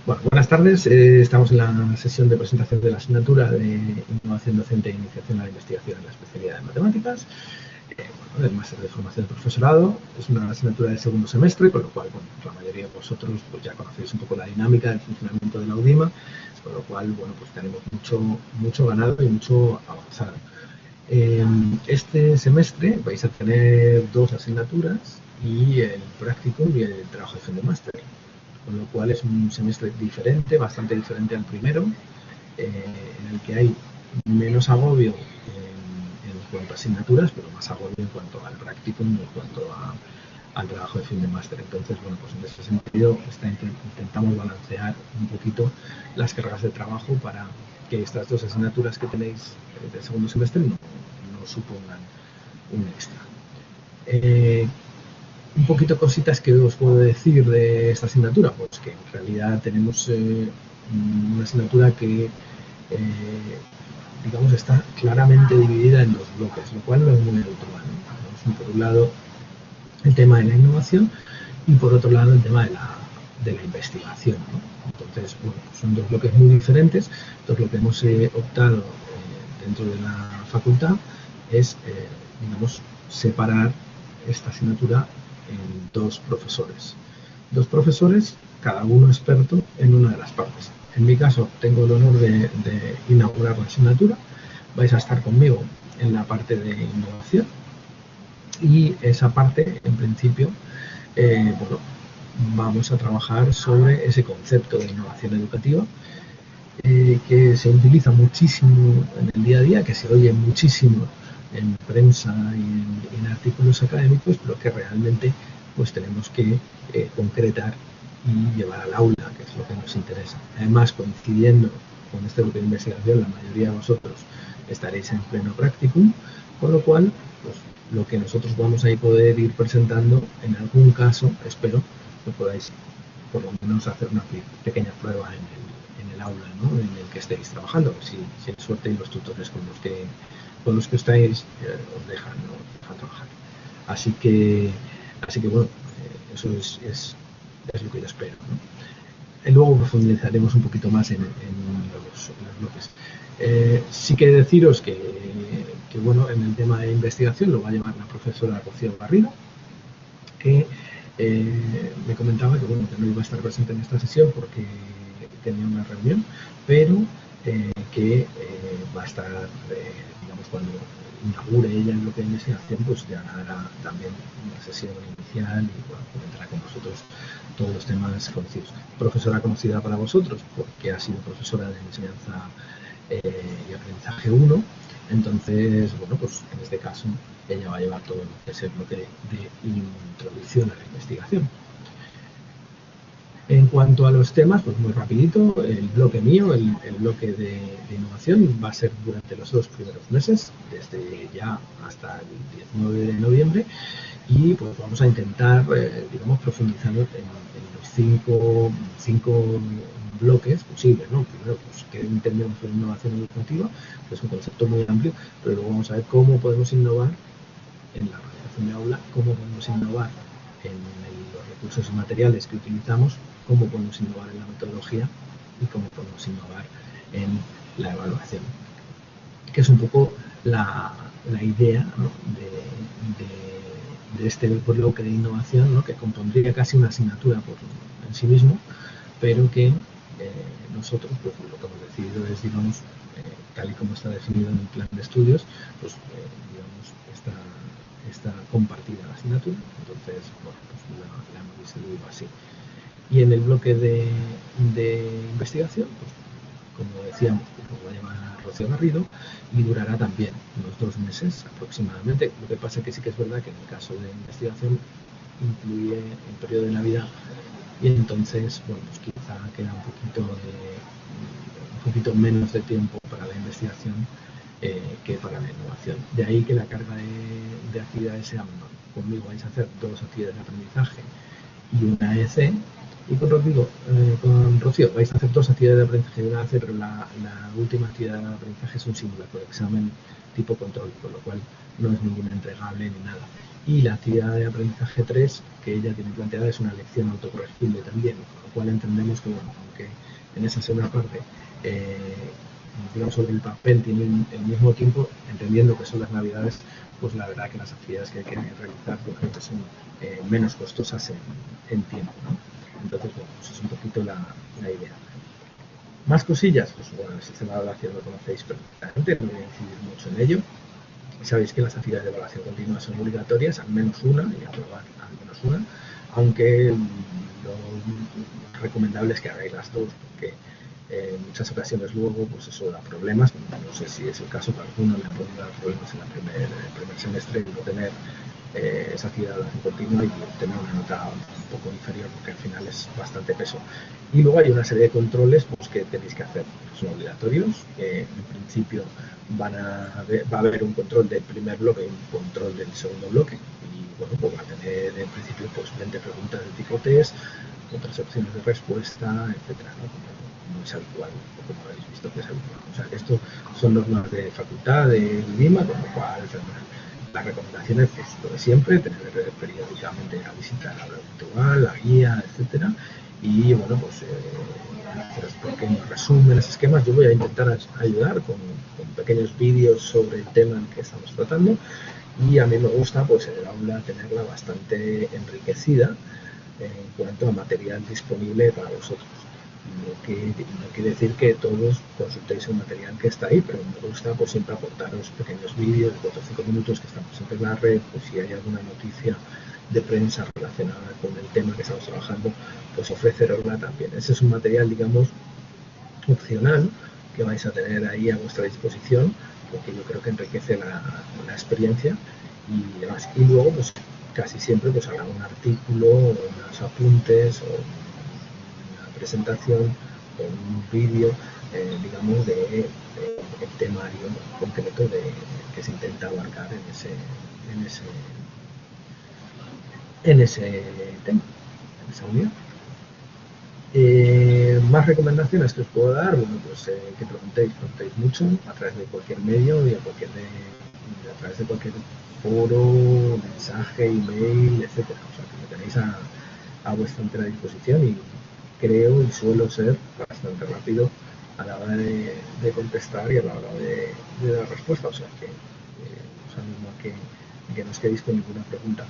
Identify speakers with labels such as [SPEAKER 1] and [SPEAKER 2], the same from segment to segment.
[SPEAKER 1] Bueno, buenas tardes. Estamos en la sesión de presentación de la asignatura de Innovación Docente e Iniciación a la Investigación en la especialidad de Matemáticas, del máster de formación del profesorado. Es una asignatura de segundo semestre, con lo cual, bueno, la mayoría de vosotros pues, ya conocéis un poco la dinámica del funcionamiento de la UDIMA, con lo cual, bueno, pues tenemos mucho ganado y mucho avanzado. Este semestre vais a tener dos asignaturas y el practicum y el trabajo de fin de máster, con lo cual es un semestre diferente, bastante diferente al primero, en el que hay menos agobio en cuanto a asignaturas, pero más agobio en cuanto al practicum y en cuanto al trabajo de fin de máster. Entonces, bueno, pues en ese sentido intentamos balancear un poquito las cargas de trabajo para que estas dos asignaturas que tenéis del segundo semestre no supongan un extra. Un poquito cositas que os puedo decir de esta asignatura, pues que en realidad tenemos una asignatura que digamos está claramente dividida en dos bloques, lo cual no es muy habitual. Tenemos por un lado el tema de la innovación y por otro lado el tema de la investigación, ¿no? Entonces, bueno, son dos bloques muy diferentes. Entonces, lo que hemos optado dentro de la facultad es, digamos, separar esta asignatura en dos profesores. Dos profesores, cada uno experto en una de las partes. En mi caso, tengo el honor de inaugurar la asignatura. Vais a estar conmigo en la parte de innovación y esa parte, en principio, bueno, vamos a trabajar sobre ese concepto de innovación educativa que se utiliza muchísimo en el día a día, que se oye muchísimo en prensa y en artículos académicos, pero que realmente pues tenemos que concretar y llevar al aula, que es lo que nos interesa. Además, coincidiendo con este grupo de investigación, la mayoría de vosotros estaréis en pleno practicum, con lo cual, pues, lo que nosotros vamos a poder ir presentando, en algún caso, espero que podáis por lo menos hacer una pequeña prueba en el aula, ¿no? En el que estéis trabajando, si hay suerte y los tutores con los que estáis os dejan trabajar. Así que bueno, eso es lo que yo espero, ¿no? Y luego profundizaremos un poquito más en los bloques. Sí que deciros que, bueno, en el tema de investigación lo va a llevar la profesora Rocío Garrido, que me comentaba que, bueno, que no iba a estar presente en esta sesión porque tenía una reunión, pero que va a estar, digamos, cuando inaugure ella el bloque de investigación, pues ya hará también una sesión inicial y bueno, comentará con vosotros todos los temas conocidos. Profesora conocida para vosotros porque ha sido profesora de enseñanza y aprendizaje 1, entonces, bueno, pues en este caso ella va a llevar todo lo que es el bloque de introducción a la investigación. En cuanto a los temas, pues muy rapidito, el bloque mío, el bloque de innovación va a ser durante los 2 primeros meses, desde ya hasta el 19 de noviembre, y pues vamos a intentar, digamos, profundizar en los 5 bloques posibles, ¿no? Primero, pues, ¿qué entendemos por innovación educativa? Que es un concepto muy amplio, pero luego vamos a ver cómo podemos innovar en la organización de aula, cómo podemos innovar en los recursos y materiales que utilizamos, cómo podemos innovar en la metodología y cómo podemos innovar en la evaluación, que es un poco la idea, ¿no? de este bloque de innovación, ¿no? Que compondría casi una asignatura en sí mismo, pero que nosotros, pues, lo que hemos decidido es, digamos, tal y como está definido en el plan de estudios, pues digamos, está compartida la asignatura, entonces, bueno, pues la hemos distribuido así. Y en el bloque de investigación, pues, como decíamos, pues lo va a llevar Rocío Garrido y durará también unos 2 meses aproximadamente. Lo que pasa es que sí que es verdad que en el caso de investigación incluye el periodo de Navidad y entonces, bueno, pues quizá queda un poquito menos de tiempo para la investigación que para la innovación. De ahí que la carga de actividades sea menor. Conmigo vais a hacer 2 actividades de aprendizaje y una EC, y con Rocío vais a hacer 2 actividades de aprendizaje y una EC, pero la última actividad de aprendizaje es un simulacro de examen tipo control, con lo cual no es ningún entregable ni nada. Y la actividad de aprendizaje 3 que ella tiene planteada es una lección autocorregible también, con lo cual entendemos que, bueno, aunque en esa segunda parte, digamos, sobre el papel tienen el mismo tiempo, entendiendo que son las navidades, pues la verdad que las actividades que hay que realizar, yo creo que son menos costosas en tiempo, ¿no? Entonces, bueno, pues es un poquito la idea. Más cosillas, pues bueno, el sistema de evaluación lo conocéis perfectamente, no voy a incidir mucho en ello. Sabéis que las actividades de evaluación continua son obligatorias, al menos una, y aprobar al menos una, aunque lo recomendable es que hagáis las dos, porque en muchas ocasiones luego pues eso da problemas. No sé si es el caso, que a alguno le ha podido dar problemas en el primer semestre y no tener esa actividad de evaluación continua y tener una nota un poco inferior, porque al final es bastante peso. Y luego hay una serie de controles pues, que tenéis que hacer, son obligatorios, que en principio va a haber un control del primer bloque y un control del segundo bloque, y bueno, pues va a tener en principio pues 20 preguntas de tipo test, otras opciones de respuesta, etcétera, ¿no? Como es habitual, como habéis visto que es habitual. O sea, que esto son normas de facultad de Lima, con lo cual las recomendaciones, pues lo de siempre, tener periódicamente a visitar la aula virtual, la guía, etcétera, y bueno, pues hacer pequeños resúmenes, esquemas. Yo voy a intentar ayudar con pequeños vídeos sobre el tema en que estamos tratando, y a mí me gusta pues el aula tenerla bastante enriquecida en cuanto a material disponible para vosotros. No quiere decir que todos consultéis el material que está ahí, pero me gusta pues siempre aportaros pequeños vídeos de 4 o 5 minutos que están presentes en la red, pues si hay alguna noticia de prensa relacionada con el tema que estamos trabajando, pues ofrecerosla también. Ese es un material, digamos, opcional que vais a tener ahí a vuestra disposición, porque yo creo que enriquece la experiencia y demás. Y luego, pues casi siempre pues habrá un artículo, unos apuntes o una presentación o un vídeo, digamos, de el temario concreto que se intenta abarcar en ese tema, en esa unidad. Más recomendaciones que os puedo dar, bueno, pues que preguntéis mucho a través de cualquier medio y a través de cualquier foro, mensaje, email, etcétera. O sea, que lo tenéis a vuestra entera disposición, y creo y suelo ser bastante rápido a la hora de contestar y a la hora de dar respuesta. O sea, que os animo a que no os quedéis con ninguna pregunta.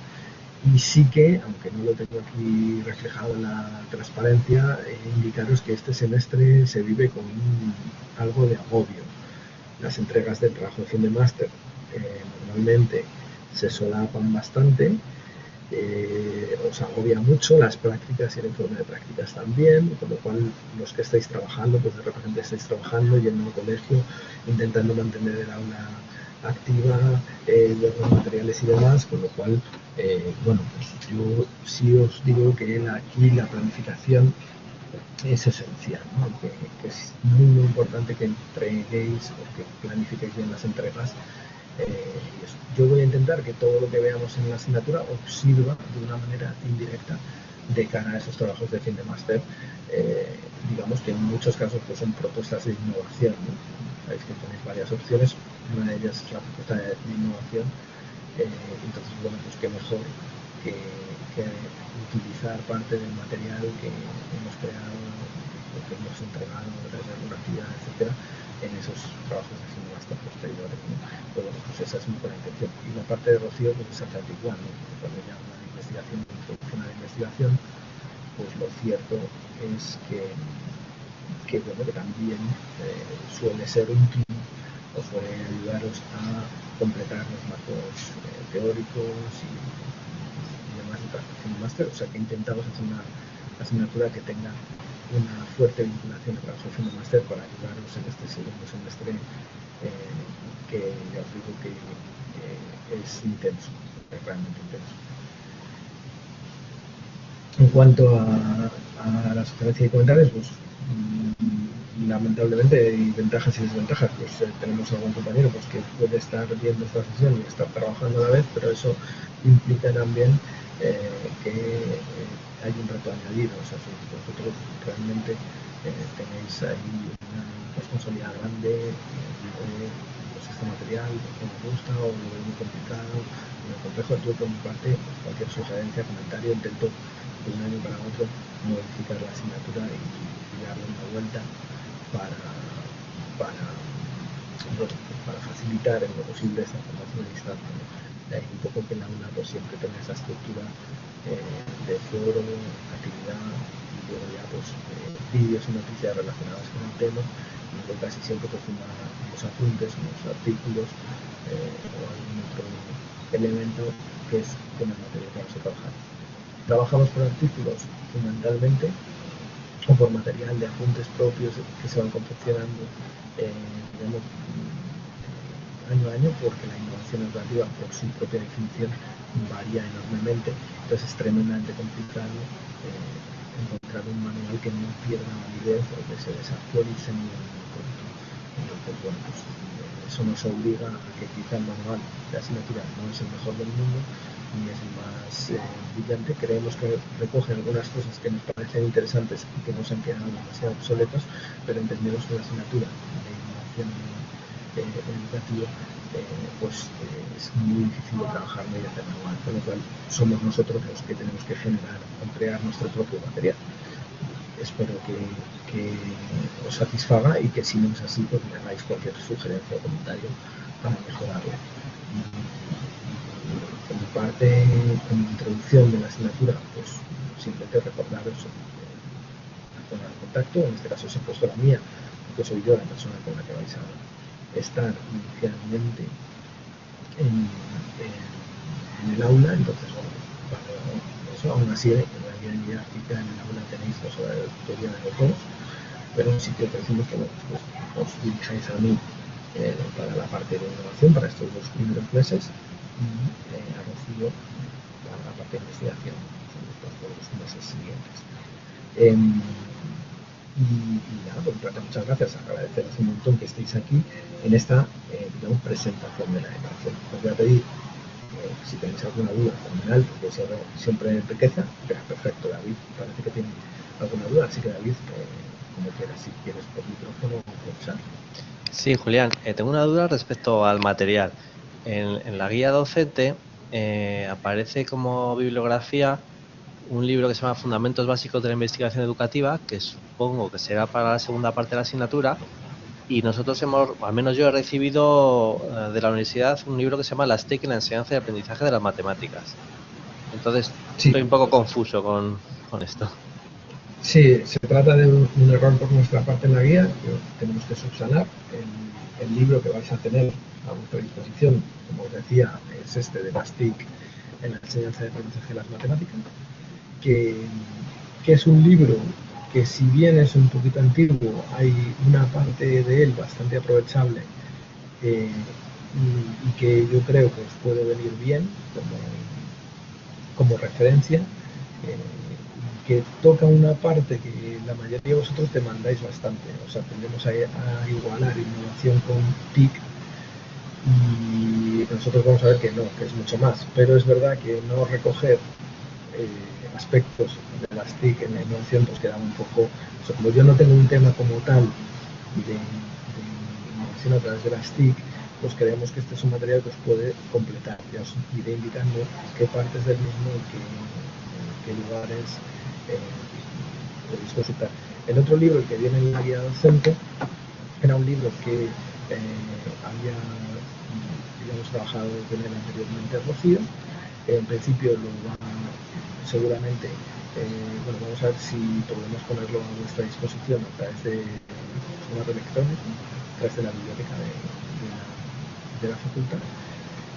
[SPEAKER 1] Y sí que, aunque no lo tengo aquí reflejado en la transparencia, indicaros que este semestre se vive con algo de agobio. Las entregas del trabajo de fin de máster normalmente se solapan bastante, os agobia mucho, las prácticas y el informe de prácticas también, con lo cual los que estáis trabajando, pues de repente estáis trabajando, yendo al colegio, intentando mantener el aula activa, los materiales y demás, con lo cual, bueno, pues yo sí os digo que aquí la planificación es esencial, ¿no? Que es muy importante que entreguéis o que planifiquéis bien las entregas. Yo voy a intentar que todo lo que veamos en la asignatura os sirva de una manera indirecta de cara a esos trabajos de fin de máster. Digamos que en muchos casos pues, son propuestas de innovación, ¿no? Sabéis que tenéis varias opciones, una de ellas es la propuesta de innovación. Entonces, bueno, pues qué mejor que utilizar parte del material que hemos creado o que hemos entregado a través de alguna actividad, etcétera, en esos trabajos de fin de máster posteriores, ¿no? Pero bueno, pues esa es mi buena intención. Y la parte de Rocío pues es exactamente igual, ¿no? Cuando ya habla de investigación, de introducción a la investigación, pues lo cierto es bueno, que también suele ser útil o suele ayudaros a completar los marcos teóricos y demás de fin de máster. O sea que intentamos hacer una asignatura que tenga una fuerte vinculación con la fin de máster para ayudaros en este segundo semestre, que ya os digo que es intenso, es realmente intenso. En cuanto a la sugerencia y comentarios, pues lamentablemente hay ventajas y desventajas. Pues tenemos algún compañero pues, que puede estar viendo esta sesión y estar trabajando a la vez, pero eso implica también que hay un reto añadido. O sea, si vosotros realmente tenéis ahí una responsabilidad grande, pues este material no me gusta o lo veo muy complicado, muy complejo. Yo por mi parte, cualquier sugerencia, comentario, intento de un año para otro modificar la asignatura y darle una vuelta para, para, bueno, para facilitar en lo posible esta formación a distancia, ¿no? De ahí un poco que en la aula pues siempre tenga esa estructura de foro, actividad y luego ya pues vídeos y noticias relacionadas con el tema, y luego casi siempre pues unos apuntes, unos artículos o algún otro elemento que es con el material que vamos a trabajar. Trabajamos por artículos fundamentalmente o por material de apuntes propios que se van confeccionando digamos, año a año, porque la innovación educativa por su propia definición varía enormemente, entonces es tremendamente complicado encontrar un manual que no pierda validez o que se desactualice muy pronto. Entonces, bueno, pues eso nos obliga a que quizá el manual de asignatura no es el mejor del mundo ni es el más brillante. Creemos que recoge algunas cosas que nos parecen interesantes y que nos han quedado demasiado obsoletos, pero entendemos que la asignatura de innovación educativa pues es muy difícil de trabajar mediante manual, con lo cual somos nosotros los que tenemos que generar o crear nuestro propio material. Espero que os satisfaga y que si no es así, pues me hagáis cualquier sugerencia o comentario para mejorarlo. Por mi parte, como introducción de la asignatura, pues simplemente recordaros la zona de contacto. En este caso os he puesto la mía, porque soy yo la persona con la que vais a estar inicialmente en el aula. Entonces, bueno, para eso, aún así, en la guía didáctica en el aula tenéis los horarios de tutoría de los dos, pero sí que os decimos que bueno, pues, os dirijáis a mí para la parte de innovación, para estos 2 primeros meses, y a Rocío para la parte de investigación, son los 2 meses siguientes. Y nada, por mi parte, muchas gracias, agradeceros un montón que estéis aquí en esta digamos, presentación de la educación. Os voy a pedir si tenéis alguna duda, fenomenal, porque siempre enriquece. Perfecto, David parece que tiene alguna duda, así que David, como quieras, si quieres por micrófono o por chat.
[SPEAKER 2] Sí, Julián, tengo una duda respecto al material. En la guía docente aparece como bibliografía un libro que se llama Fundamentos Básicos de la Investigación Educativa, que supongo que será para la segunda parte de la asignatura, y nosotros al menos yo he recibido de la universidad un libro que se llama Las TIC en la enseñanza y aprendizaje de las matemáticas. Entonces, sí, estoy un poco confuso con esto.
[SPEAKER 1] Sí, se trata de un error por nuestra parte en la guía que tenemos que subsanar. El libro que vais a tener a vuestra disposición, como os decía, es este de las TIC en la enseñanza y aprendizaje de las matemáticas, que es un libro que, si bien es un poquito antiguo, hay una parte de él bastante aprovechable y que yo creo que os puede venir bien como referencia, que toca una parte que la mayoría de vosotros demandáis bastante. O sea, tendemos a igualar innovación con TIC y nosotros vamos a ver que no, que es mucho más, pero es verdad que no recoger aspectos de las TIC en la innovación pues queda un poco, o sea, como yo no tengo un tema como tal de innovación a través de las TIC, pues creemos que este es un material que os puede completar. Ya os iré indicando qué partes del mismo y qué lugares podéis consultar. El otro libro, el que viene en la guía docente, era un libro que habíamos trabajado con él anteriormente Rocío. En principio lo va seguramente, bueno, vamos a ver si podemos ponerlo a vuestra disposición a través de formato electrónico, a través de la biblioteca de la facultad,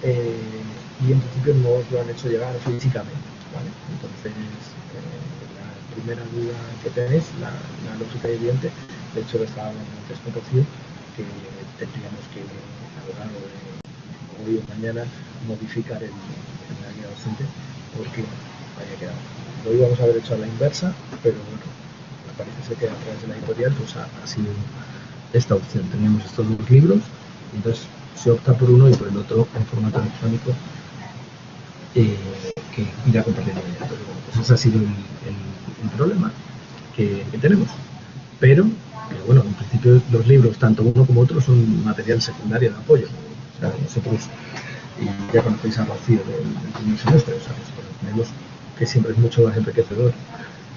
[SPEAKER 1] y en principio no os lo han hecho llegar físicamente, ¿vale? Entonces, la primera duda que tenéis, la lógica y evidente, de hecho lo estaba hablando antes con Rocío, que tendríamos que a lo largo de hoy o mañana modificar el guía docente porque haya quedado. Lo íbamos a haber hecho a la inversa, pero bueno, parece ser que a través de la editorial pues ha sido esta opción. Teníamos estos 2 libros, entonces se opta por uno y por el otro en formato electrónico que irá compartiendo ya. Entonces, bueno, pues ese ha sido el problema que tenemos, pero bueno, en principio principio los libros, tanto uno como otro, son material secundario de apoyo. O sea, nosotros, y ya conocéis a Rocío del primer semestre, o sea, nosotros tenemos que siempre es mucho más enriquecedor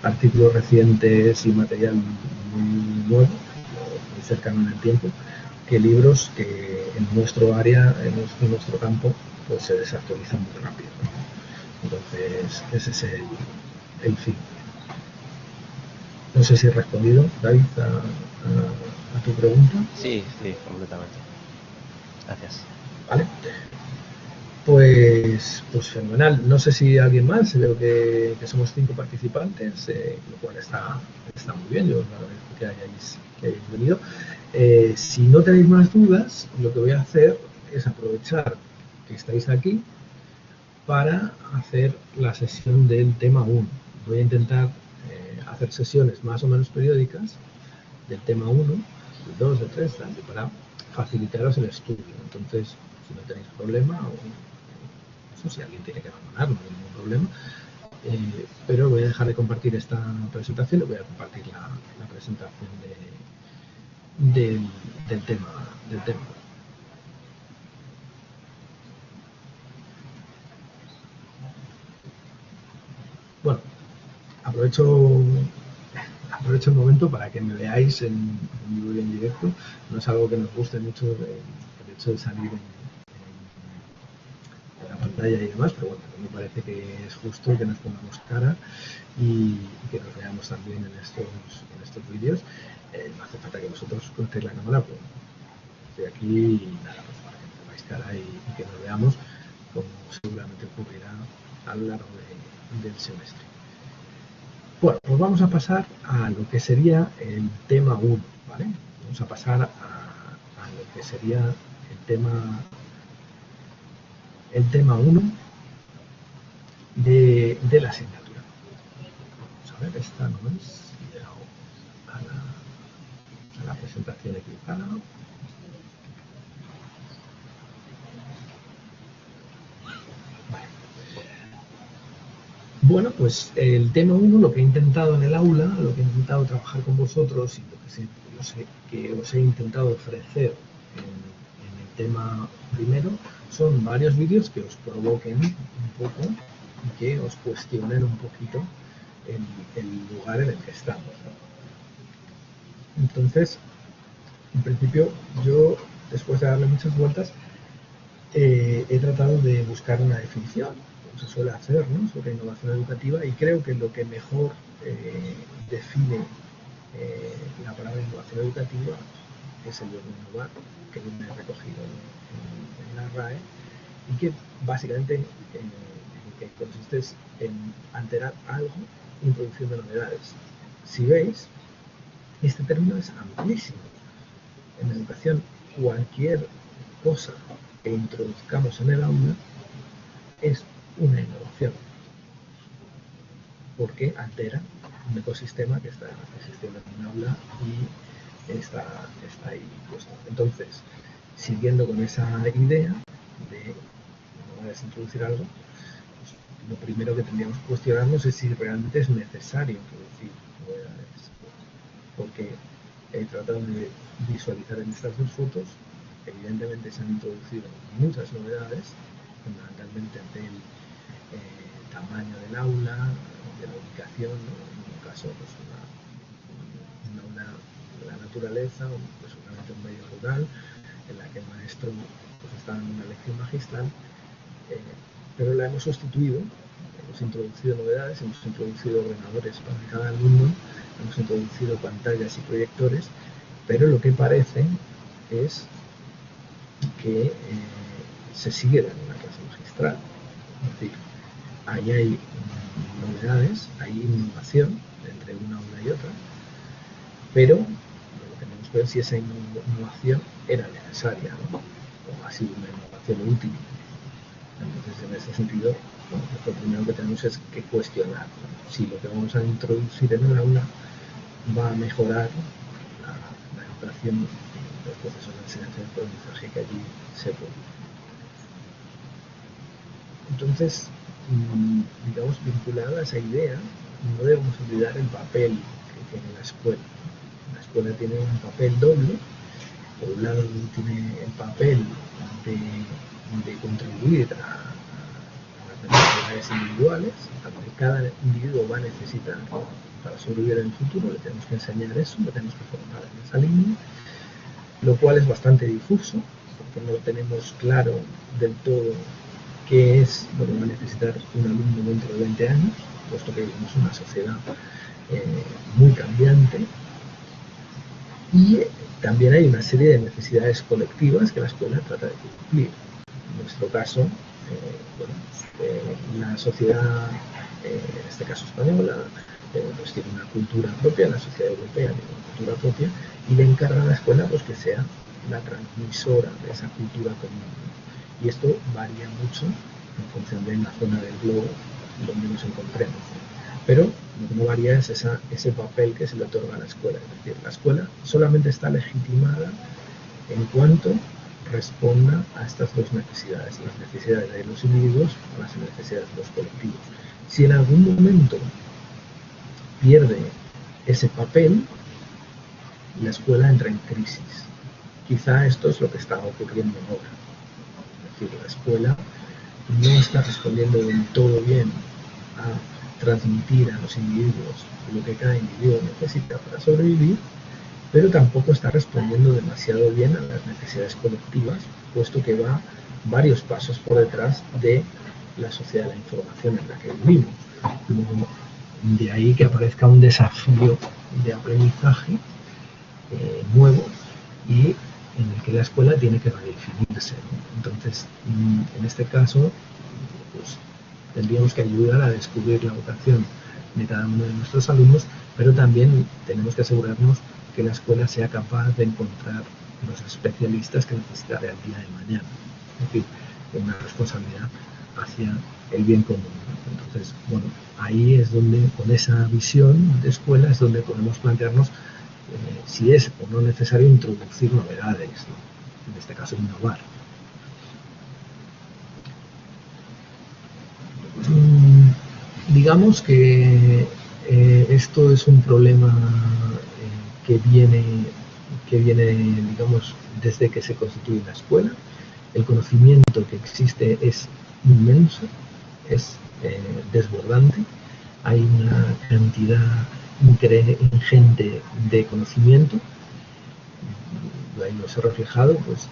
[SPEAKER 1] artículos recientes y material muy nuevo, muy cercano en el tiempo, que libros que en nuestro área, en nuestro campo, pues se desactualizan muy rápido. Entonces, ese es el fin. No sé si he respondido, David, a tu pregunta.
[SPEAKER 2] Sí, sí, completamente. Gracias.
[SPEAKER 1] Vale. Pues fenomenal. No sé si alguien más, veo que somos 5 participantes, lo cual está muy bien. Yo os agradezco que hayáis venido. Si no tenéis más dudas, lo que voy a hacer es aprovechar que estáis aquí para hacer la sesión del tema 1. Voy a intentar hacer sesiones más o menos periódicas del tema 1, de 2, de 3, para facilitaros el estudio. Entonces, si no tenéis problema, o eso, si alguien tiene que abandonar, no hay ningún problema, pero voy a dejar de compartir esta presentación y voy a compartir la presentación del tema. Bueno, aprovecho el momento para que me veáis en vivo y en directo. No es algo que nos guste mucho el hecho de salir en la pantalla y demás, pero bueno, me parece que es justo que nos pongamos cara y que nos veamos también en estos vídeos. No hace falta que vosotros conectéis la cámara, pero estoy aquí y nada, pues para que me pongáis cara y que nos veamos, como seguramente ocurrirá a lo largo del semestre. Bueno, pues vamos a pasar a lo que sería el tema 1, ¿vale? Vamos a pasar a lo que sería el tema 1 de la asignatura. Vamos a ver, esta no es, he llegado a la presentación equivocada. Bueno, pues el tema 1, lo que he intentado en el aula, lo que he intentado trabajar con vosotros y lo que os he intentado ofrecer en el tema primero, son varios vídeos que os provoquen un poco y que os cuestionen un poquito el lugar en el que estamos, ¿no? Entonces, en principio, yo, después de darle muchas vueltas, he tratado de buscar una definición, como se suele hacer, ¿no?, sobre innovación educativa, y creo que lo que mejor define la palabra innovación educativa es el verbo innovar, que viene recogido en la RAE, y que básicamente que consiste en alterar algo introduciendo novedades. Si veis, este término es amplísimo. En educación, cualquier cosa que introduzcamos en el aula es una innovación, porque altera un ecosistema que está existiendo en un aula y está ahí puesto. Entonces, siguiendo con esa idea de introducir algo, pues, lo primero que tendríamos que cuestionarnos es si realmente es necesario introducir novedades, porque he tratado de visualizar en estas dos fotos. Evidentemente se han introducido muchas novedades, fundamentalmente del tamaño del aula, de la ubicación, ¿no? En un caso, pues un aula de la naturaleza, pues seguramente un medio rural, en la que el maestro pues, está dando una lección magistral, pero la hemos sustituido, hemos introducido novedades, hemos introducido ordenadores para cada alumno, hemos introducido pantallas y proyectores, pero lo que parece es que se sigue dando una clase magistral. Es decir, ahí hay novedades, hay innovación entre una aula y otra, pero tenemos que ver si esa innovación era necesaria, ¿no?, o ha sido una innovación útil. Entonces, en ese sentido, bueno, lo primero que tenemos es que cuestionar, ¿no?, si lo que vamos a introducir en el aula va a mejorar la educación, los procesos de enseñanza y aprendizaje que allí se produce. Entonces, digamos, vinculado a esa idea, no debemos olvidar el papel que tiene la escuela escuela tiene un papel doble. Por un lado tiene el papel de contribuir a las necesidades individuales, a lo que cada individuo va a necesitar para sobrevivir en el futuro. Le tenemos que enseñar eso, le tenemos que formar en esa línea, lo cual es bastante difuso, porque no tenemos claro del todo qué es lo que va a necesitar un alumno dentro de 20 años, puesto que vivimos una sociedad muy cambiante. Y también hay una serie de necesidades colectivas que la escuela trata de cumplir. En nuestro caso, la sociedad, en este caso española, pues tiene una cultura propia, la sociedad europea tiene una cultura propia, y le encarga a la escuela pues, que sea la transmisora de esa cultura común. Y esto varía mucho en función de la zona del globo donde nos encontremos. Pero lo que no varía es ese papel que se le otorga a la escuela. Es decir, la escuela solamente está legitimada en cuanto responda a estas dos necesidades, las necesidades de los individuos o las necesidades de los colectivos. Si en algún momento pierde ese papel, la escuela entra en crisis. Quizá esto es lo que está ocurriendo ahora. Es decir, la escuela no está respondiendo del todo bien a transmitir a los individuos lo que cada individuo necesita para sobrevivir, pero tampoco está respondiendo demasiado bien a las necesidades colectivas, puesto que va varios pasos por detrás de la sociedad de la información en la que vivimos. De ahí que aparezca un desafío de aprendizaje nuevo y en el que la escuela tiene que redefinirse, ¿no? Entonces, en este caso, pues, tendríamos que ayudar a descubrir la vocación de cada uno de nuestros alumnos, pero también tenemos que asegurarnos que la escuela sea capaz de encontrar los especialistas que necesitará el día de mañana. Es decir, una responsabilidad hacia el bien común, ¿no? Entonces, bueno, ahí es donde, con esa visión de escuela, es donde podemos plantearnos si es o no necesario introducir novedades, ¿no? En este caso innovar. Digamos que esto es un problema que viene, digamos, desde que se constituye la escuela. El conocimiento que existe es inmenso, es desbordante. Hay una cantidad ingente de conocimiento. Ahí nos ha reflejado, pues,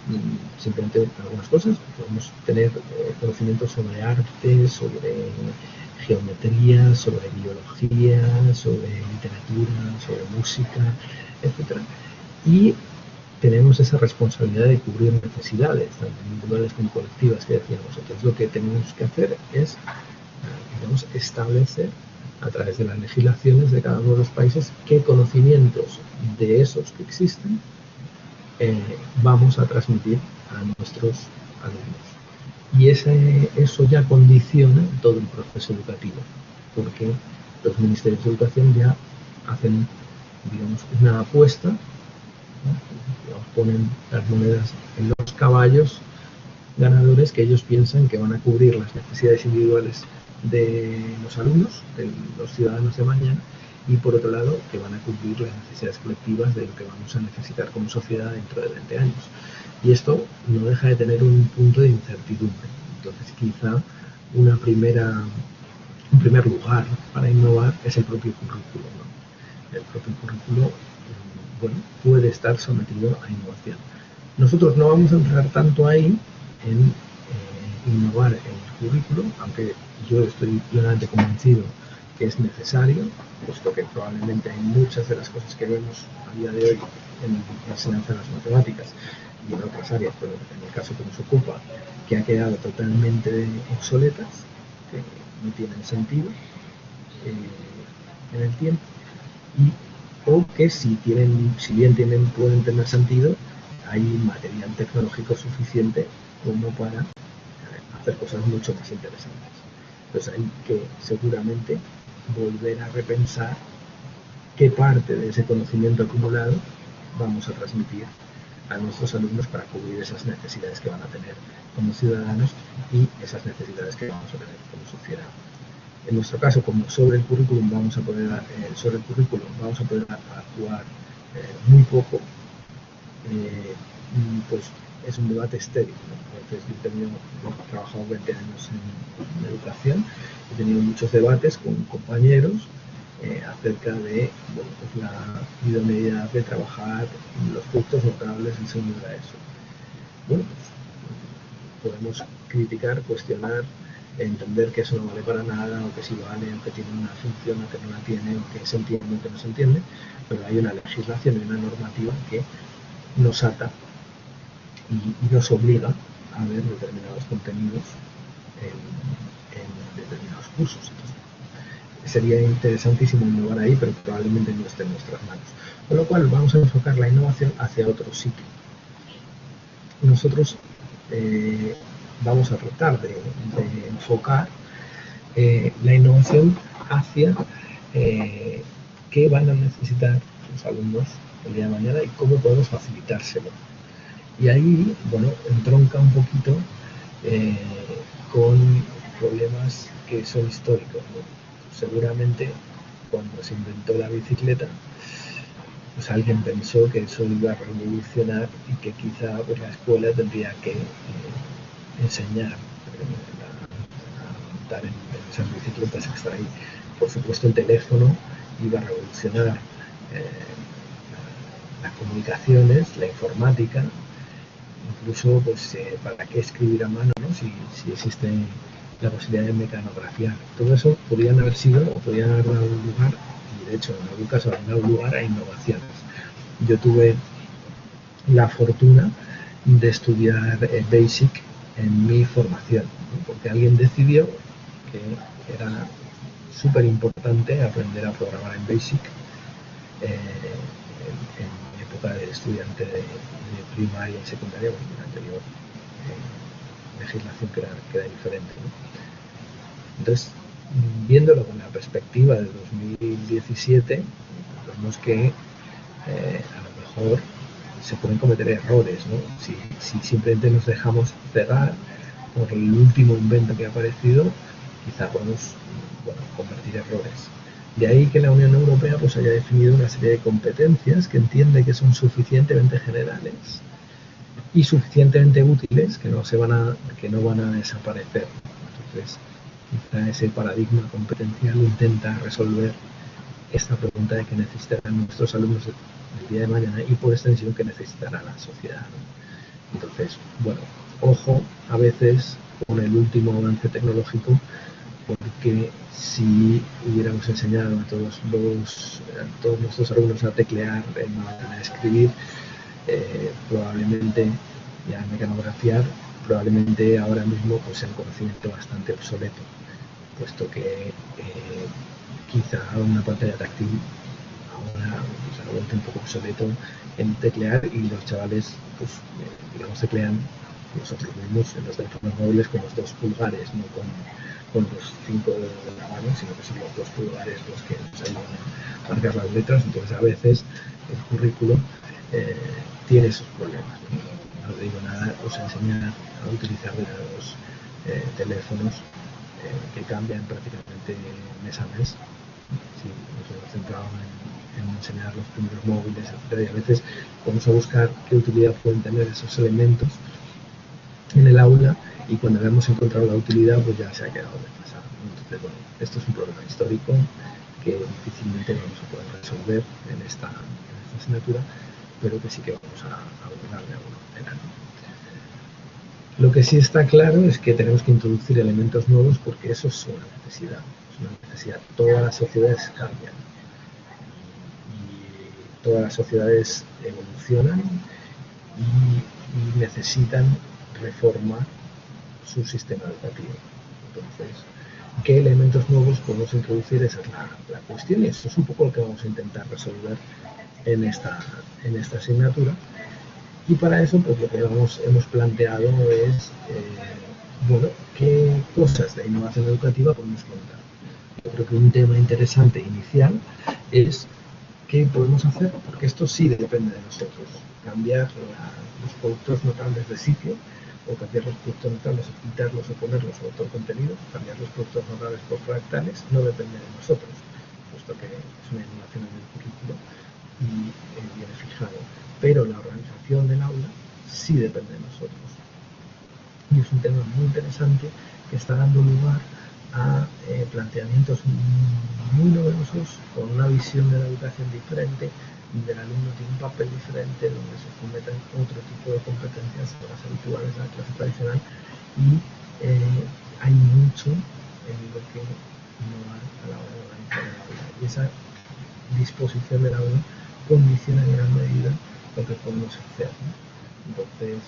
[SPEAKER 1] simplemente algunas cosas. Podemos tener conocimientos sobre arte, sobre geometría, sobre biología, sobre literatura, sobre música, etc. Y tenemos esa responsabilidad de cubrir necesidades, tanto individuales como colectivas, que decíamos. Entonces, lo que tenemos que hacer es, digamos, establecer a través de las legislaciones de cada uno de los países qué conocimientos de esos que existen vamos a transmitir a nuestros alumnos. Y eso ya condiciona todo el proceso educativo, porque los ministerios de educación ya hacen, digamos, una apuesta, ¿no? Ponen las monedas en los caballos ganadores que ellos piensan que van a cubrir las necesidades individuales de los alumnos, de los ciudadanos de mañana, y por otro lado que van a cumplir las necesidades colectivas de lo que vamos a necesitar como sociedad dentro de 20 años. Y esto no deja de tener un punto de incertidumbre. Entonces, quizá un primer lugar para innovar es el propio currículo, ¿no? El propio currículo, bueno, puede estar sometido a innovación. Nosotros no vamos a entrar tanto ahí en innovar en el currículo, aunque yo estoy plenamente convencido que es necesario, puesto que probablemente hay muchas de las cosas que vemos a día de hoy en la enseñanza de las matemáticas y en otras áreas, pero en el caso que nos ocupa, que ha quedado totalmente obsoletas, que no tienen sentido en el tiempo, o que si bien pueden tener sentido, hay material tecnológico suficiente como para hacer cosas mucho más interesantes. Entonces hay que seguramente volver a repensar qué parte de ese conocimiento acumulado vamos a transmitir a nuestros alumnos para cubrir esas necesidades que van a tener como ciudadanos y esas necesidades que vamos a tener como sociedad. En nuestro caso, como sobre el currículum vamos a poder actuar muy poco, pues es un debate estéril, ¿no? Entonces, yo he trabajado 20 años en educación, he tenido muchos debates con compañeros acerca de, bueno, pues la idoneidad de trabajar los productos notables en segundo de eso. Bueno, pues podemos criticar, cuestionar, entender que eso no vale para nada, o que sí vale, o que tiene una función, o que no la tiene, o que se entiende, o que no se entiende, pero hay una legislación y una normativa que nos ata y nos obliga a ver determinados contenidos en determinados cursos. Entonces, sería interesantísimo innovar ahí, pero probablemente no esté en nuestras manos. Con lo cual, vamos a enfocar la innovación hacia otro sitio. Nosotros vamos a tratar de enfocar la innovación hacia qué van a necesitar los alumnos el día de mañana y cómo podemos facilitárselo. Y ahí, bueno, entronca un poquito con problemas que son históricos, ¿no? Seguramente cuando se inventó la bicicleta, pues alguien pensó que eso iba a revolucionar y que quizá pues, la escuela tendría que enseñar a montar en esas bicicletas extra. Y por supuesto el teléfono iba a revolucionar las comunicaciones, la informática, incluso pues para qué escribir a mano, ¿no? si existe la posibilidad de mecanografiar. Todo eso podrían haber sido o podrían haber dado lugar, y de hecho en algún caso han dado lugar a innovaciones. Yo tuve la fortuna de estudiar Basic en mi formación, ¿no? Porque alguien decidió que era súper importante aprender a programar en Basic en mi época de estudiante de primaria y secundaria, bueno, en la anterior legislación que era diferente, ¿no? Entonces, viéndolo con la perspectiva de 2017, vemos que a lo mejor se pueden cometer errores, ¿no? Si simplemente nos dejamos cegar por el último invento que ha aparecido, quizá podemos, bueno, convertir errores. De ahí que la Unión Europea pues haya definido una serie de competencias que entiende que son suficientemente generales y suficientemente útiles que no van a desaparecer. Entonces, quizá ese paradigma competencial intenta resolver esta pregunta de qué necesitarán nuestros alumnos el día de mañana y por extensión qué necesitará la sociedad. Entonces, bueno, ojo a veces con el último avance tecnológico, porque si hubiéramos enseñado a todos nuestros alumnos a teclear, a escribir, probablemente ya mecanografiar, probablemente ahora mismo pues sea un conocimiento bastante obsoleto, puesto que quizá una pantalla táctil ahora se ha vuelto un poco obsoleto en teclear y los chavales pues digamos teclean nosotros mismos en los teléfonos móviles con los 2 pulgares, no con los 5 dedos de la mano, sino que son los 2 pulgares los que nos ayudan a marcar las letras. Entonces a veces el currículo tiene esos problemas, ¿no? No digo nada, os enseñar a utilizar los teléfonos que cambian prácticamente mes a mes. Sí, nos hemos centrado en enseñar los primeros móviles, etc. Y a veces vamos a buscar qué utilidad pueden tener esos elementos en el aula y cuando hemos encontrado la utilidad pues ya se ha quedado desfasado. Entonces, bueno, esto es un problema histórico que difícilmente vamos a poder resolver en esta asignatura, pero que sí que vamos a darle alguna manera. Lo que sí está claro es que tenemos que introducir elementos nuevos porque eso es una necesidad. Es una necesidad. Todas las sociedades cambian y todas las sociedades evolucionan y necesitan reformar su sistema educativo. Entonces, ¿qué elementos nuevos podemos introducir? Esa es la cuestión y eso es un poco lo que vamos a intentar resolver en esta asignatura. Y para eso, pues lo que hemos planteado es, bueno, qué cosas de innovación educativa podemos contar. Yo creo que un tema interesante inicial es qué podemos hacer, porque esto sí depende de nosotros. Cambiar los productos notables de sitio, o cambiar los productos notables, o quitarlos o ponerlos a otro contenido, cambiar los productos notables por fractales, no depende de nosotros, puesto que es una innovación en el currículo, y viene fijado, pero la organización del aula sí depende de nosotros. Y es un tema muy interesante que está dando lugar a planteamientos muy novedosos, con una visión de la educación diferente, donde el alumno tiene un papel diferente, donde se fomentan otro tipo de competencias de las habituales de la clase tradicional, y hay mucho en lo que no va a la hora de organizar el aula. Y esa disposición del aula condiciona en gran medida lo que podemos hacer, ¿no? Entonces,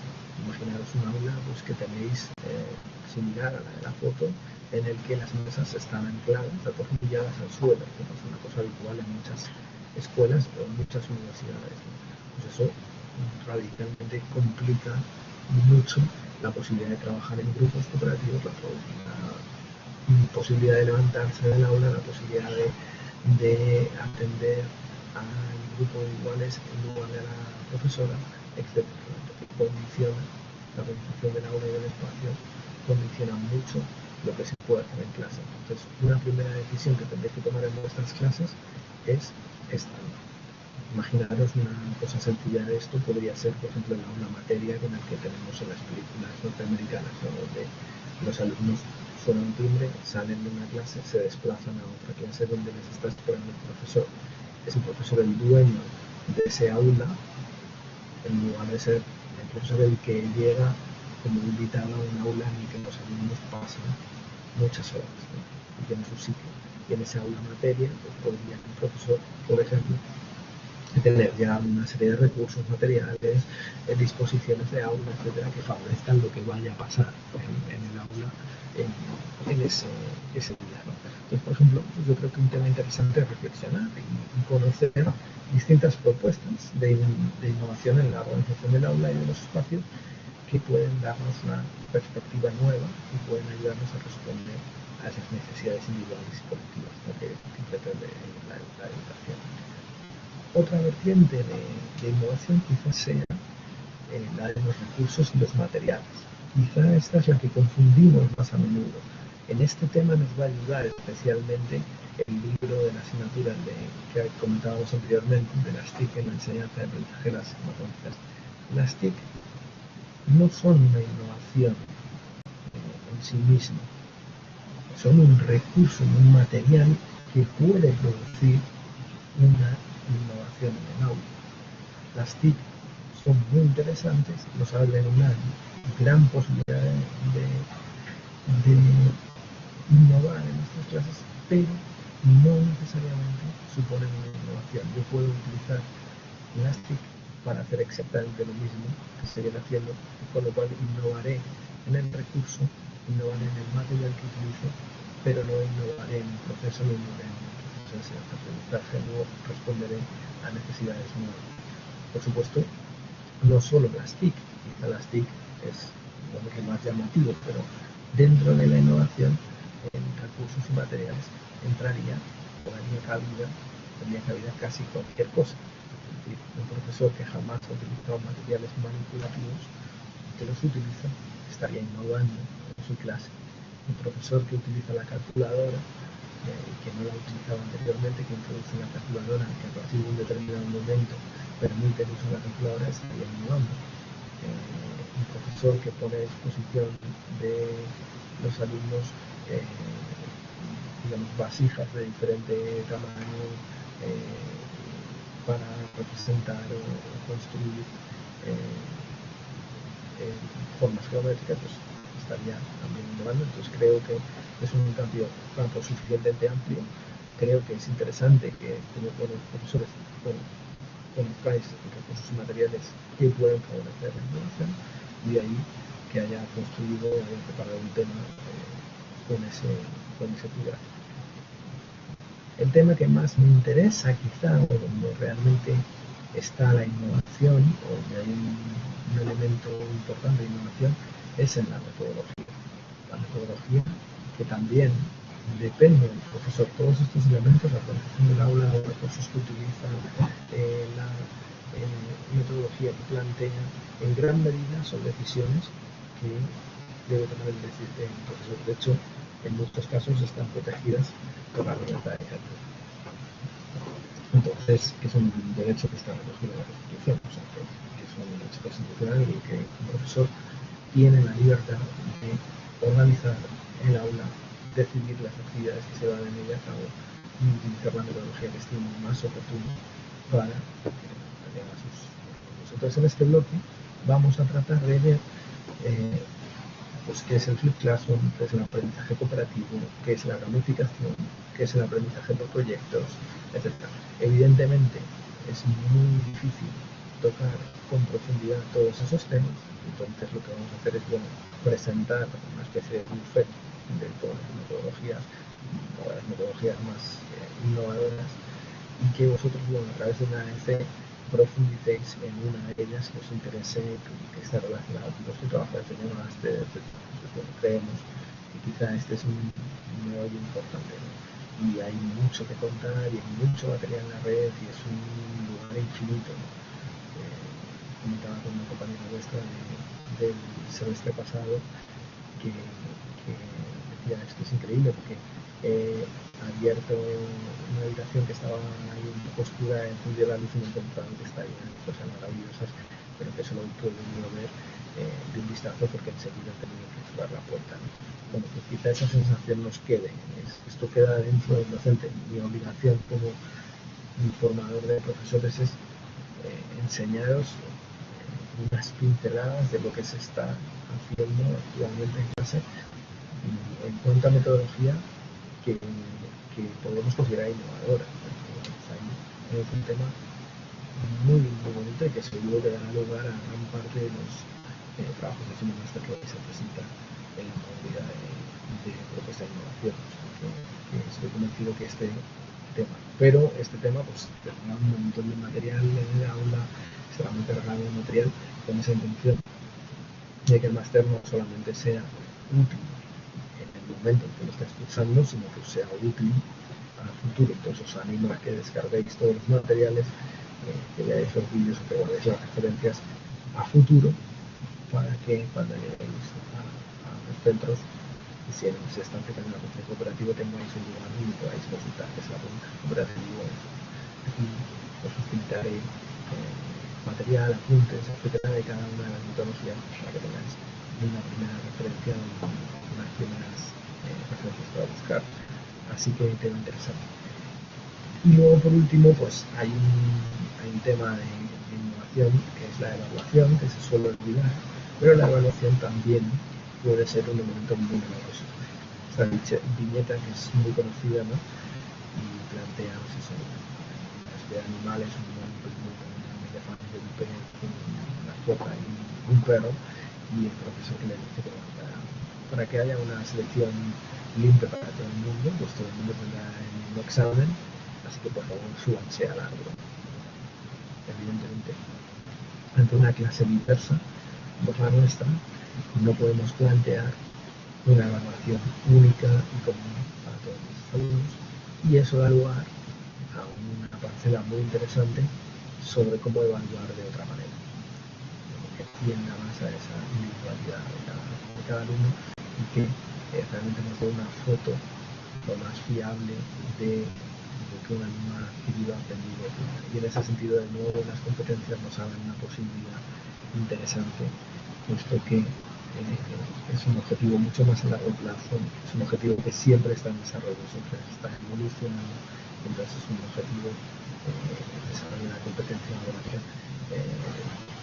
[SPEAKER 1] imaginaros un aula pues, que tenéis similar a la de la foto, en el que las mesas están ancladas, atornilladas al suelo, que es una cosa habitual en muchas escuelas o en muchas universidades, ¿no? Pues eso radicalmente complica mucho la posibilidad de trabajar en grupos cooperativos, la posibilidad de levantarse del aula, la posibilidad de atender al grupo de iguales en lugar de a la profesora, etc. Que condiciona la organización del aula y del espacio, condiciona mucho lo que se puede hacer en clase. Entonces, una primera decisión que tendréis que tomar en vuestras clases es esta. Imaginaros una cosa sencilla de esto, podría ser, por ejemplo, en una materia en la que tenemos en las películas norteamericanas, ¿no? Donde los alumnos suenan un timbre, salen de una clase, se desplazan a otra clase donde les está esperando el profesor. Es el profesor el dueño de ese aula, en lugar de ser el profesor el que llega como invitado a un aula en el que los alumnos pasan muchas horas, ¿no? Y tienen su ciclo. Y en esa aula materia, pues podría el profesor, por ejemplo, tener ya una serie de recursos materiales, disposiciones de aula, etcétera, que favorezcan lo que vaya a pasar en el aula en ese día, ¿no? Entonces, por ejemplo, yo creo que un tema interesante es reflexionar y conocer distintas propuestas de innovación en la organización del aula y de los espacios que pueden darnos una perspectiva nueva y pueden ayudarnos a responder a esas necesidades individuales y colectivas, ¿no? que pretende la educación. Otra vertiente de innovación quizás sea la de los recursos y los materiales. Quizá esta es la que confundimos más a menudo. En este tema nos va a ayudar especialmente el libro de la asignatura que comentábamos anteriormente, de las TIC en la enseñanza de aprendizaje de las matemáticas. Las TIC no son una innovación en sí misma, son un recurso, un material que puede producir una innovación en el aula. Las TIC son muy interesantes, nos abren una gran posibilidad de innovar en nuestras clases, pero no necesariamente suponen una innovación. Yo puedo utilizar las TIC para hacer exactamente lo mismo que seguir haciendo, con lo cual innovaré en el recurso, innovaré en el material que utilizo, pero no innovaré en el proceso, no innovaré en el proceso de aprendizaje, no responderé a necesidades nuevas. Por supuesto, no solo las TIC, quizá las TIC es lo más llamativo, pero dentro de la innovación en recursos y materiales entraría o tendría cabida casi cualquier cosa. Es decir, un profesor que jamás ha utilizado materiales manipulativos, que los utiliza, estaría innovando en su clase. Un profesor que utiliza la calculadora, que no la ha utilizado anteriormente, que introduce una calculadora que a partir de un determinado momento permite el uso de la calculadora, estaría innovando. Un profesor que pone a disposición de los alumnos digamos, vasijas de diferente tamaño para representar o construir formas geométricas, pues estaría también innovando. Entonces creo que es un campo suficientemente amplio. Creo que es interesante que como profesores conozcáis recursos y materiales que pueden favorecer la innovación, y de ahí que haya construido y haya preparado un tema con ese pilar. El tema que más me interesa, quizá, o donde realmente está la innovación, o donde hay un elemento importante de innovación, es en la metodología. La metodología que también depende del profesor. Todos estos elementos, la organización del aula, los recursos que utiliza, la metodología que plantea, en gran medida son decisiones que debe tomar el profesor. De hecho, en muchos casos están protegidas por la libertad de cátedra. Entonces, es un derecho que está recogido en la Constitución, o sea, que es un derecho constitucional en el que un profesor tiene la libertad de organizar el aula, decidir las actividades que se van en ella a cabo y utilizar la metodología que estime más oportuna para llegar a sus objetivos. Entonces, en este bloque vamos a tratar de ver pues qué es el Flipped Classroom, qué es el aprendizaje cooperativo, qué es la gamificación, qué es el aprendizaje por proyectos, etc. Evidentemente es muy difícil tocar con profundidad todos esos temas, entonces lo que vamos a hacer es presentar una especie de buffet de todas las metodologías o las metodologías más innovadoras y que vosotros a través de una AEC profundicéis en una de ellas que os interese, que esté relacionada con vuestro trabajo de diseño. Creemos que quizá este es un meollo importante, ¿no? Y hay mucho que contar y hay mucho material en la red y es un lugar infinito, ¿no? Comentaba con una compañera vuestra del semestre pasado que decía esto es increíble porque he abierto una habitación que estaba ahí en postura en función de la luz y me he encontrado que está ahí cosas maravillosas, pero que solo puedo ver de un vistazo porque enseguida he tenido que cerrar la puerta, ¿no? Bueno, pues quizá esa sensación nos quede, esto queda dentro del docente. Mi obligación como formador de profesores es enseñaros unas pinceladas de lo que se está haciendo actualmente en clase en cuanto a metodología que podemos considerar innovadora. Es un tema muy bonito y que seguro que dará lugar a gran parte de los trabajos de Simon Master que se presentan en la comunidad de propuesta de innovación. O sea, que estoy convencido que este tema pues tendrá un montón de material en el aula, estará muy cargado de material con esa intención de que el máster no solamente sea útil en el momento en que lo estés cursando, sino que sea útil al futuro. Entonces os animo a que descarguéis todos los materiales, que veáis los vídeos o que guardéis las referencias a futuro para que cuando lleguéis a los centros y si se está aplicando el aprendizaje cooperativo tengáis un lugar donde podáis consultar que es el aprendizaje cooperativo. Aquí os facilitaré material, apuntes, etcétera, de cada una de las metodologías para que tengáis una primera referencia, unas primeras referencias para buscar. Así que tema interesante. Y luego por último pues hay un tema de innovación que es la evaluación, que se suele olvidar, pero la evaluación también puede ser un elemento muy novedoso. Esta viñeta que es muy conocida, ¿no? Y plantea pues eso, de animales, un elefante, un pez, una foca y un perro, y el profesor que le dice que para que haya una selección limpia para todo el mundo, pues todo el mundo tendrá el mismo examen, así que por favor súbanse al árbol. Evidentemente, ante una clase diversa, por la nuestra, no podemos plantear una evaluación única y común para todos los alumnos, y eso da lugar a una parcela muy interesante sobre cómo evaluar de otra manera, que tienda más a esa individualidad de cada alumno y que realmente nos dé una foto lo más fiable de lo que un alumno ha adquirido, aprendido. Y en ese sentido, de nuevo, las competencias nos abren una posibilidad interesante, puesto que es un objetivo mucho más a largo plazo, es un objetivo que siempre está en desarrollo, siempre está evolucionando, entonces es un objetivo desarrollo de la competencia de evaluación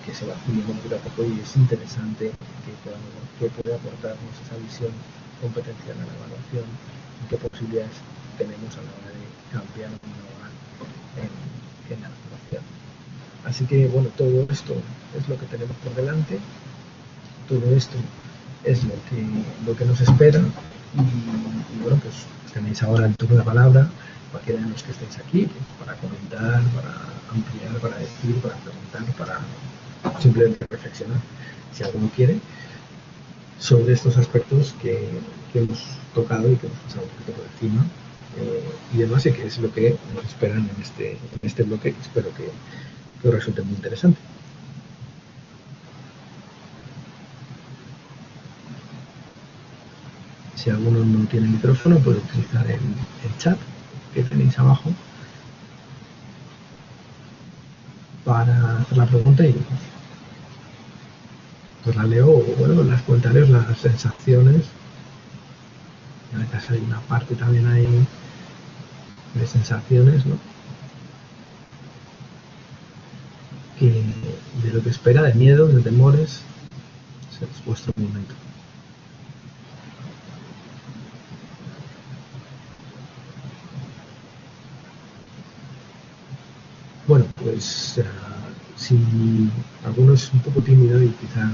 [SPEAKER 1] que se va adquiriendo poco a poco y es interesante que pueda aportarnos esa visión competencial en la evaluación y qué posibilidades tenemos a la hora de cambiar o innovar en la evaluación. Así que bueno, todo esto es lo que tenemos por delante, todo esto es lo que nos espera y bueno, pues tenéis ahora el turno de palabra, cualquiera de los que estéis aquí, pues, para comentar, para ampliar, para decir, para preguntar, para simplemente reflexionar, si alguno quiere, sobre estos aspectos que hemos tocado y que hemos pasado un poquito por encima y demás, y que es lo que nos esperan en este bloque, que espero que os resulte muy interesante. Si alguno no tiene micrófono, puede utilizar el chat que tenéis abajo para hacer la pregunta y pues la leo, o bueno, las comentarios, las sensaciones. En el caso hay una parte también ahí de sensaciones, ¿no? Que de lo que espera, de miedo, de temores, es vuestro momento. Bueno, pues si alguno es un poco tímido y quizá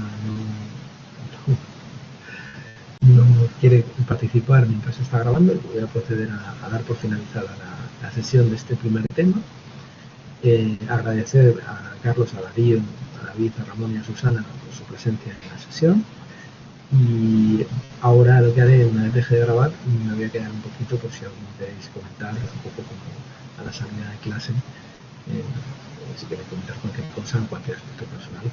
[SPEAKER 1] no quiere participar mientras se está grabando, voy a proceder a dar por finalizada la sesión de este primer tema. Agradecer a Carlos, a Darío, a David, a Ramón y a Susana por su presencia en la sesión. Y ahora lo que haré, una vez deje de grabar, me voy a quedar un poquito por si alguno queréis comentar, un poco como a la salida de clase. Si queréis comentar cualquier cosa, cualquier aspecto personal,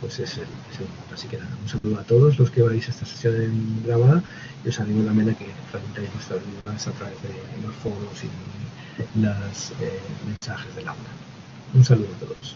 [SPEAKER 1] pues es el momento. Así que nada, un saludo a todos los que veáis esta sesión grabada y os animo también a que preguntéis vuestras dudas a través de los foros y los mensajes del aula. Un saludo a todos.